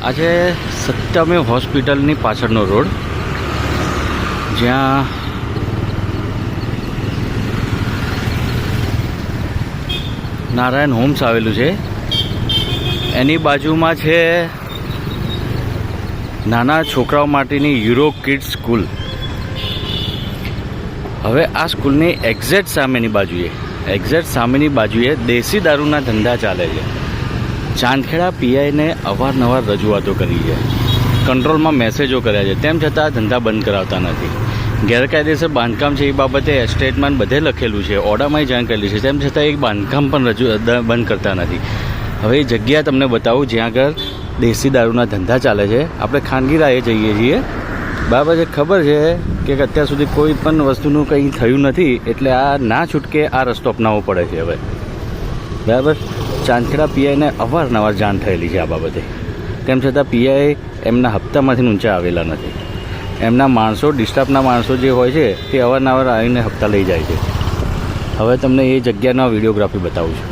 આજે સત્યમેવ હોસ્પિટલની પાછળનો રોડ, જ્યાં નારાયણ હોમ્સ આવેલું છે, એની બાજુમાં છે નાના છોકરાઓ માટેની યુરો કિડ્સ સ્કૂલ. હવે આ સ્કૂલની એક્ઝેક્ટ સામેની બાજુએ દેશી દારૂના ધંધા ચાલે છે. ચાંદખેડા પીઆઈને અવારનવાર રજૂઆતો કરી છે, કંટ્રોલમાં મેસેજો કર્યા છે, તેમ છતાં આ ધંધા બંધ કરાવતા નથી. ગેરકાયદેસર બાંધકામ છે એ બાબતે એસ્ટેટમાં બધે લખેલું છે, ઓર્ડરમાં જાણ કરેલી છે, તેમ છતાં એક બાંધકામ પણ બંધ કરતા નથી. હવે એ જગ્યા તમને બતાવું જ્યાં આગળ દેશી દારૂના ધંધા ચાલે છે. આપણે ખાનગી રાહે જઈએ છીએ, બરાબર છે. ખબર છે કે અત્યાર સુધી કોઈ પણ વસ્તુનું કંઈ થયું નથી, એટલે આ ના છૂટકે આ રસ્તો અપનાવવો પડે છે હવે, બરાબર. ચાંદખેડા પીઆઈને અવારનવાર જાણ થયેલી છે આ બાબતે, તેમ છતાં પીઆઈ એમના હપ્તામાંથી ઊંચા આવેલા નથી. એમના માણસો, ડિસ્ટાફના માણસો જે હોય છે તે અવારનવાર આવીને હપ્તા લઈ જાય છે. હવે તમને એ જગ્યાનો વિડીયોગ્રાફી બતાવું છું.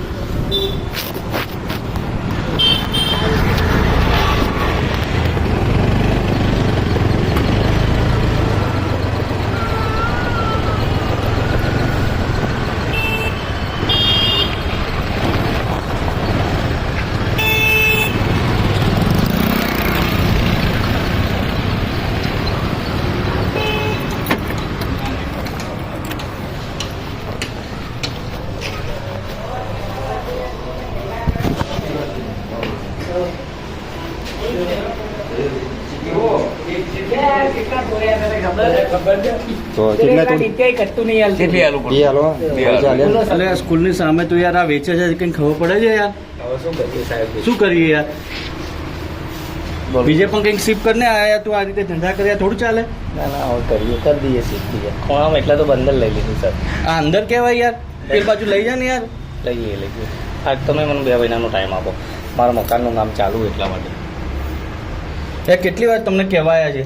तो कितना અલે આ સ્કૂલની સામે તો યાર આ વેચે છે, કંઈ ખબર પડે છે યાર? શું કરીએ યાર? બીજે પણ કંઈક શિફ્ટ કરીને આયા, તું આ રીતે ધંધા કર્યા થોડું ચાલે? ના ના और करिए कर दिए सीख दिए खुणाમાં એટલા તો બંદર લઈ લીધું સર. આ અંદર કહેવાય યાર, પેલી બાજુ લઈ જા ને યાર. લઈએ આજ તમે મને 2 મહિનાનો ટાઈમ આપો, મારા મકાનનું કામ ચાલુ એટલા માટે. કેટલી વાર તમને કહેવાયા છે?